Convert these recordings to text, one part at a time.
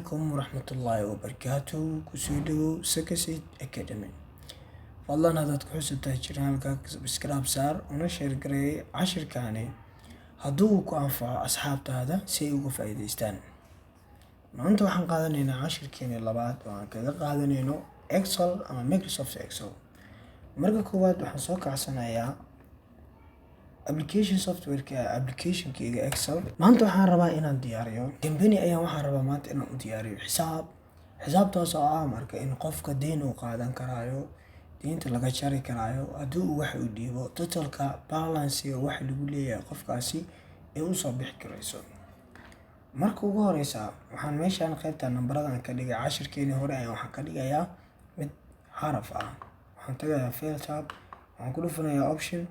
عليكم ورحمة الله وبركاته كسودو سكسيد أكاديمي والله هذا كحوس التاجرين سبسكرايب صار ونشر قري 10 كاني هدوء كأنفع أصحاب هذا سيء فايديستان maanta waxaan qaadanaynaa cashirkeena labaad oo aan kaga qaadanayno Excel ama Microsoft Excel. Marka koowaad waxaan soo kacsanayaa application software-ka application-kayga Excel. Maanta waxaan rabaa inaan diyaariyo company waxaan rabaa maanta inaan u diyaariyo xisaabtaas oo ah marka in qofka deyn uu qaadan karayo, deynta laga jari karayo, haddii uu wax u dhiibo totalka balance wax lagu leeyahay qofkaasi ee uu soo bixi karayso. marka ugu horeysa waxaan meeshaan qaybta nambaradan ka dhigay cashirkeena hore waxaan ka dhigayaa mid xaraf ah. waxaan tagayaa fill tab, waxaan ku dhufanayaa option,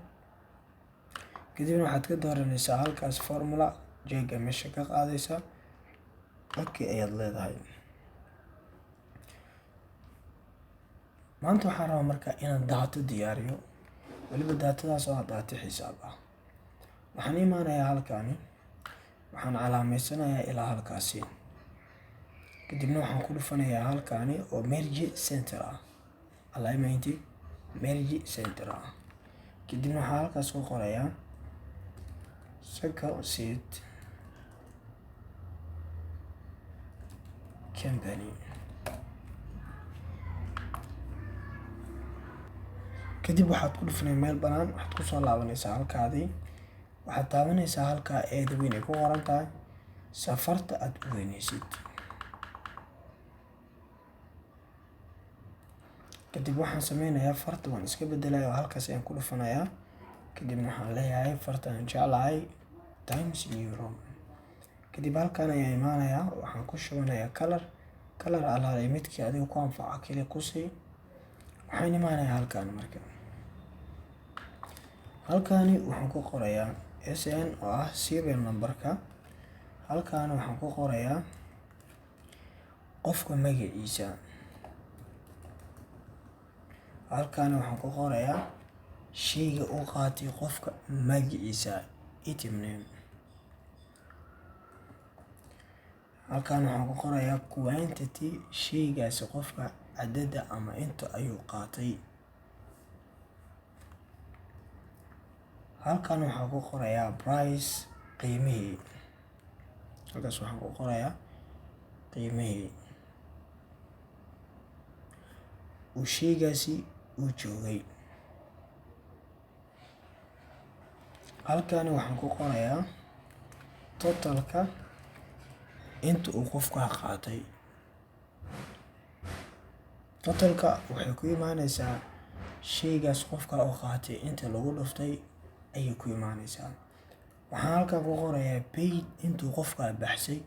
kadibna waxaad ka dooranaysaa halkaas formula jeega meesha ka qaadaysa okay ayaad leedahay. maanta waxaan rabaa marka inaan daato diyaariyo, waliba daatadaas oo daato xisaab ah. waxaan imaanayaa halkaani, waxaan calaameysanayaa ilaa halkaasi, kadibna waxaan ku dhufanayaa halkaani oo merge center ah, alignment merge center ah. kadibna waxaan halkaas ku qorayaa circle sheet company. kadib waxaad ku dhufanaysaa meel banaan, waxaad ku soo laabanaysaa halkaadii, waxaad taabanaysaa halkaa eeda weyn ay ku qoran tahay safarta aad u weynaysid. kadib waxaan sameynayaa farta waan iska bedelayaa oo halkaas ayaan ku dhufanayaa, kadibna waxaan leeyahay fartaan jeclahay times euro. kadib halkaan ayaan imaanayaa, waxaan ku shubanayaa color alaale midkii adiga ku anfaca kaliya ku sii. waxaan imaanayaa halkaan, marka halkaani waxaan ku qorayaa SN oo ah serial numberka. halkaani waxaan ku qorayaa qofka magaciisa. halkaani waxaan ku qorayaa sheyga uu qaatay qofka magaciisa, item name. halkaani waxaan ku qorayaa quantity, sheygaasi qofka cadada ama inta ayuu qaatay. halkaan waxaan ku qorayaa price, qiimihii. halkaas waxaan ku qorayaa qiimihii uu sheygaasi uu joogay. halkaan waxaan ku qorayaa totalka inta uu qofka qaatay. totalka waxay ku imaanaysaa sheygaas qofka uu qaatay inta lagu dhuftay ayay ku imaanaysaa. waxaan halkaan ku qorayaa paid, intuu qofka baxsay.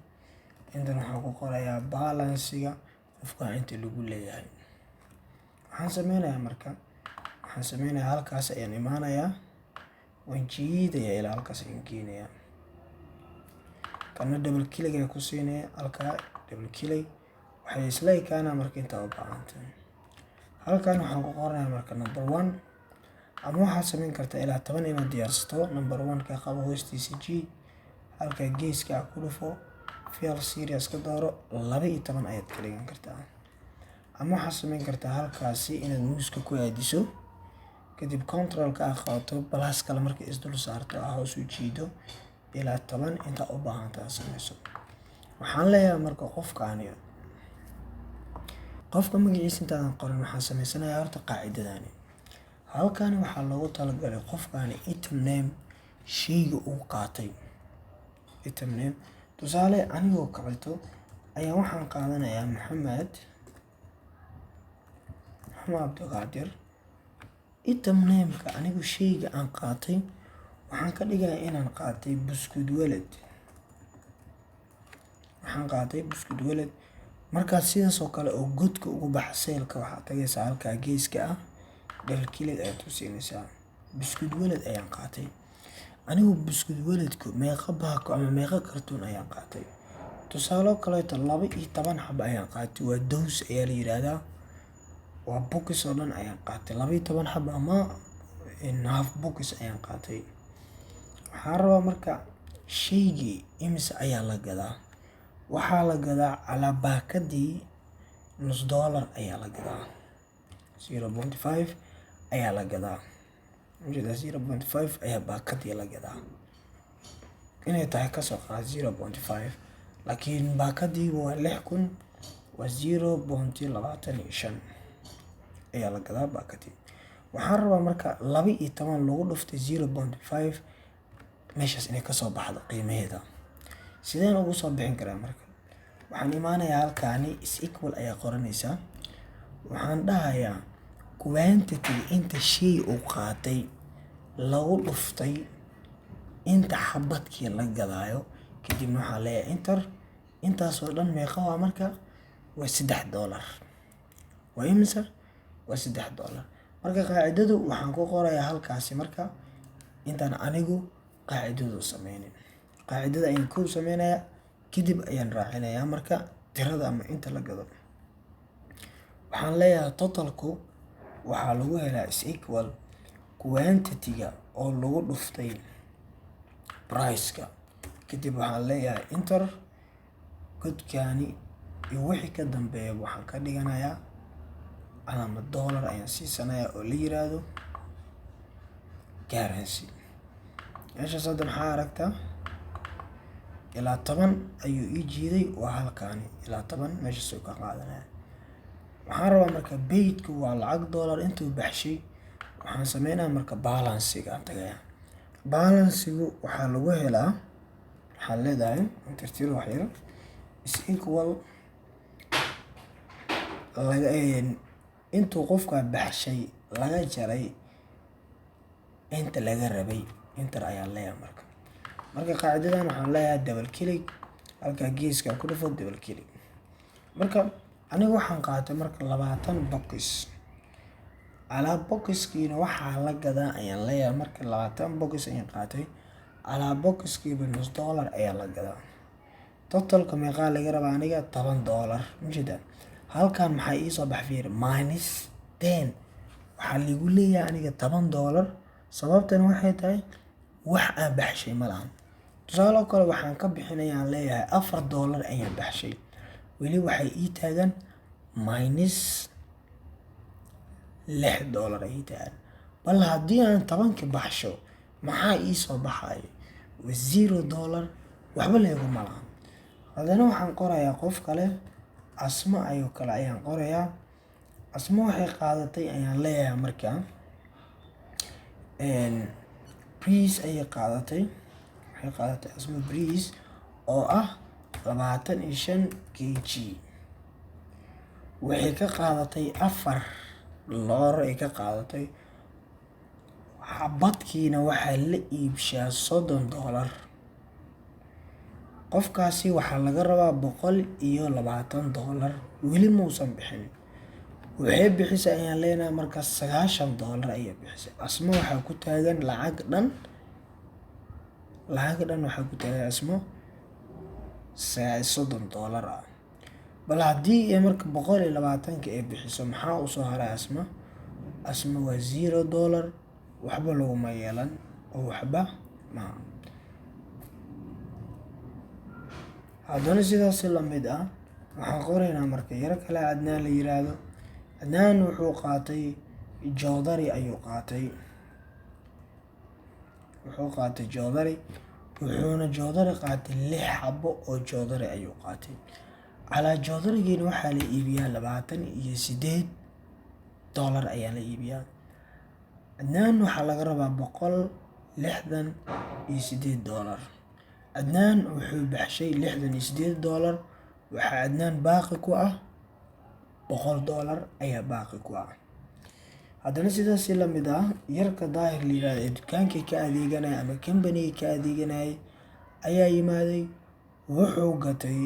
intan waxaan ku qorayaa balance-ga qofka inta lagu leeyahay. waxaan sameynayaa halkaas ayaan imaanayaa, waan jiidayaa ilaa halkaas ayaan geenayaa. kana double click ayaan ku siinayaa, halkaa double click waxay isla ekaanaa marka inta u baahantahay. halkaan waxaan ku qoranayaa marka number 1, ama waxaad sameyn kartaa ilaa 10 inaad diyaarsato. number 1 ka qabo hoostiisa G, halka geeska ku dhufo fill series ka dooro 12 ayaad ka dhigan kartaa. ama waxaad sameyn kartaa halkaasi inaad muuska ku aadiso, kadib control ka qaadato plus kale marka isdul saarto hoos u jiido ilaa 10 inta u baahantahay sameyso. waxaan leeyahay marka qofka magaciisa intaan qoran waxaan sameysanayaa horta qaacidadani. halkaan waxaa loogu talagalay qofkaani item name, sheyga uu qaatay item name. tusaale anigoo kaleeto ayaa waxaan qaadanayaa Maxamed Abdulqaadir. item name-ka anigu sheyga aan qaatay waxaan ka dhigayaa inaan qaatay buskud walad. waxaan qaatay buskud walad. markaas sidaas oo kale oo godka ugu baxa seelka waxaad tagaysaa halkaa geeska ah, double click ayaad ku siinaysaa buskud walad ayaan qaatay. anigu buskud waladku meeqa baako ama meeqa kartoon ayaan qaatay. tusaale kaleeto 12 xabo ayaan qaatay, waa dose ayaa la yiraahdaa, waa bookis oo dhan ayaan qaatay. 12 xabo ama half bookis ayaan qaatay. waxaan rabaa marka sheygii imise ayaa la gadaa. waxaa la gadaa calaa baakadii nus dollar ayaa la gadaa 0.5 ayaa la gadaa ujeeda 0.5 ayaa baakadii la gadaa inay tahay kasoo qaad 0.5 laakiin baakadii waa 6,000 waa 0.25 ayaa la gadaa baakadii. waxaan rabaa marka 12 lagu dhuftay 0.5 meeshaas inay kasoo baxdo qiimaheeda. sideen ugu soo bixin karaa marka? waxaan imaanayaa halkaani is equal ayaa qoranaysaa. waxaan dhahayaa quantity inta shay uu qaatay lagu dhuftay inta xabadkii la gadaayo, kadibna waxaa leeyahay enter. intaasoo dhan meeqa waa marka? waa $3. waa imisa? waa $3. marka qaacidadu waxaan ku qorayaa halkaasi marka intaan anigu qaacidadu sameynin. qaacidada ayaan ku sameynayaa kadib ayaan raacinayaa marka tirada ama inta la gado. waxaan leeyahay totalku waxaa lagu helaa is equal quantity-ga oo lagu dhuftay price-ka. kadib waxaan leeyahay enter. godkaani iyo wixii ka dambeeya waxaan ka dhiganayaa calaamad dollar ayaan siisanayaa oo la yiraahdo currency. meeshaas hadda maxaa aragtaa? ilaa 10 ayuu ii jiiday waa halkaani ilaa 10 meeshaas ka qaadanaya. waxaan rabaa marka paid-ku waa lacag dollar intuu baxshay. waxaan sameynayaa marka balance-ga tagaya. balance-gu waxaa lagu helaa waxaan leedahay intertir wax yar is equal laga intuu qofka baxshay laga jaray inta laga rabay enter ayaa leeyahay marka. qaacidadan waxaan leeyahay double click halka geeska ku dhufo double click. marka aniga waxaan qaatay marka 20 box. alaa boxkiina waxaa la gadaa ayaan leeyahay marka 20 box ayaan qaatay. alaa boxkiiba nus dollar ayaa la gadaa. totalka meeqa laga rabaa aniga? $10. ujeeda halkan maxaa ii soo baxay minus 10. waxaa lagu leeyahay aniga $10. sababtana waxay tahay wax aan baxshay ma lahan. tusaale kale waxaan ka bixinayaan leeyahay $4 ayaan baxshay, weli waxay ii taagan minus $6 ay taagan. bal haddii aan 10 baxsho maxaa ii soo baxayo? $0. waxba leeguma lahan. haddana waxaan qorayaa qof kale asma ayuu kale ayaan qorayaa. asma waxay qaadatay ayaan leeyahay markaa breeze ayay qaadatay. waxay qaadatay asma breeze oo ah 25 kg. waxay ka qaadatay $4 ay ka qaadatay. xabadkiina waxaa la iibshaa $30. qofkaasi waxaa laga rabaa $120. weli muusan bixin. waxay bixisay ayaan leenahay marka $90 ayay bixisay. asma waxaa ku taagan lacag dhan waxaa ku taagan asma $30 ah. bal haddii ay marka 120 ay bixiso maxaa u soo haray asma? asma waa $0. waxba laguma yeelan oo waxba ma. haddana sidaas la mid ah waxaan qoraynaa marka yar kale Adnaan la yiraahdo. Adnaan wuxuu qaatay joodari ayuu qaatay. wuxuuna joodari qaatay 6 xabo oo joodari ayuu qaatay. calaa joodarigiina waxaa la iibiyaa $28 ayaa la iibiyaa. Adnaan waxaa laga rabaa $168. Adnaan wuxuu baxshay $68. waxaa Adnaan baaqi ku ah $100 ayaa baaqi ku ah. haddana sidaas la mid ah yarka daahir la yiraahdo ee dukaanka ka adeeganaya ama company ka adeeganaya ayaa yimaaday. wuxuu gatay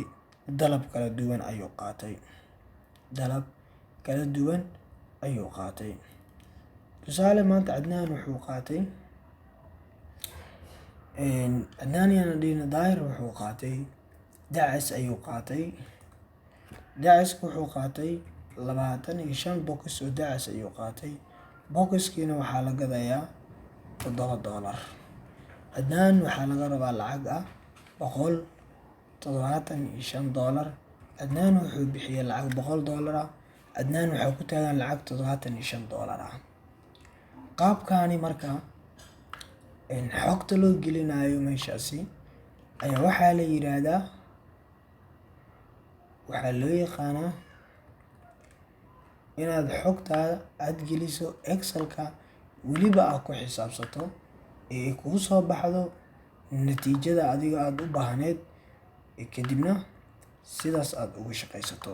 dalab kala duwan ayuu qaatay. tusaale maanta Adnaan wuxuu qaatay Adnaan yana dhina daahir wuxuu qaatay dacis ayuu qaatay. dacis wuxuu qaatay 25 box oo dacis ayuu qaatay. boxkiina waxaa la gadayaa $7. Adnaan waxaa laga rabaa lacag ah $100. $75. Adnaan wuxuu bixiyay lacag $100 ah. Adnaan waxaa ku taagan lacag $75 ah. Qaabkani marka xogta loo gelinayo meeshaasi ayaa waxaa la yiraahdaa, waxaa loo yaqaanaa inaad xogtaada aad geliso Excelka, weliba aad ku xisaabsato ee kugu soo baxdo natiijada adiga aad u baahneed, kadibna sidaas aad ugu shaqaysato.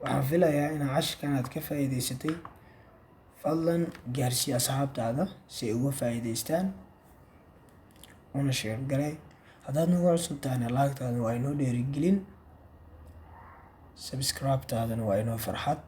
Waxaan filayaa in cashirkan aad ka faa'iidaysatay. Fadlan gaarsii asxaabtaada si ay uga faa'iidaystaan, una share garay. Haddaad nagu cusub tahayna like-taada waa inoo dhiirigelin, subscribe-taadana waa inoo farxad.